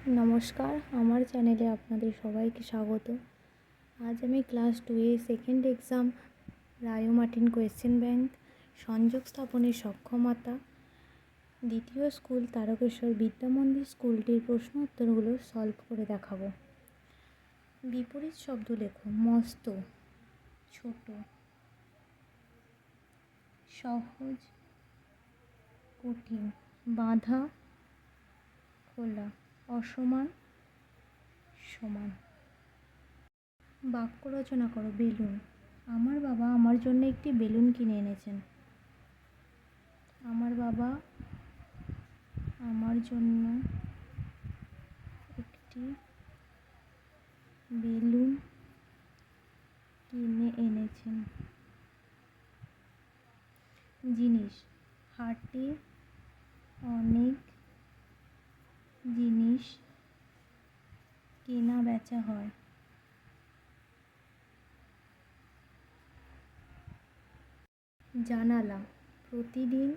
নমস্কার, আমার চ্যানেলে আপনাদের সবাইকে স্বাগত। আজ আমি class 2 second exam Rayo Martin question bank সংযোগ স্থাপনের সক্ষমতা দ্বিতীয় স্কুল তারকেশ্বর বিদ্যামন্দির স্কুলটির প্রশ্ন উত্তরগুলো সলভ করে দেখাবো। বিপরীত শব্দ লেখো। মস্ত, ছোট, সহজ, কঠিন, বাঁধা, খোলা, অসমান, সমান। বাক্য রচনা করো। বেলুন। আমার বাবা আমার জন্য একটি বেলুন কিনে এনেছেন। আমার বাবা আমার জন্য একটি বেলুন কিনে এনেছেন। জিনিস। হাটে অনেক জিনিস কেনা বেচা হয়। জানালা। প্রতিদিন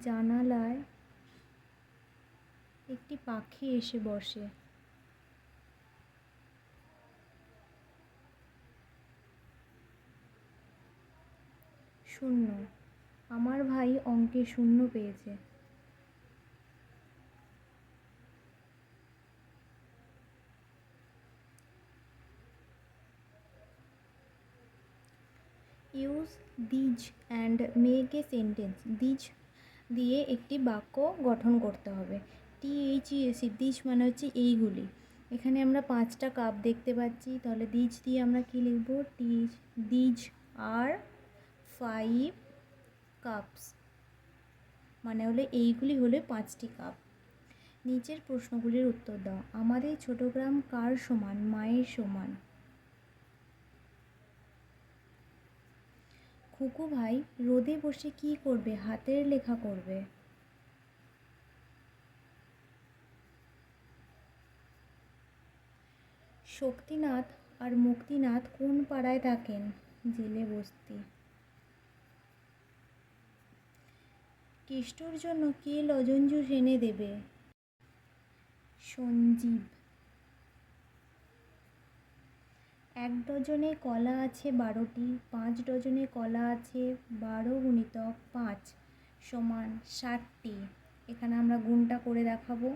জানালায় একটি পাখি এসে বসে। শূন্য। আমার ভাই অঙ্কে শূন্য পেয়েছে। Use these and make a sentence. These দিয়ে একটি বাক্য গঠন করতে হবে। THES দিজ মানে হচ্ছে এইগুলি। এখানে আমরা 5টা কাপ দেখতে পাচ্ছি, তাহলে দিজ দিয়ে আমরা কি লিখব? দিজ আর 5 কাপস, মানে হলে এইগুলি হলে 5টি কাপ। নিচের প্রশ্নগুলির উত্তর দাও। আমাদের ছোট গ্রাম কার সমান? মায়ের সমান। খুকু ভাই রোদে বসে কি করবে? হাতের লেখা করবে। শক্তিনাথ আর মুক্তিনাথ কোন পাড়ায় থাকেন? জেলে বস্তি। কেষ্টর জন্য কে লজেন জুস এনে দেবে? সঞ্জীব। 1 ডজনে কলা আছে 12টি, 5 ডজনে কলা আছে 12 × 5 = 60টি। এখানে আমরা গুণটা করে দেখাবো।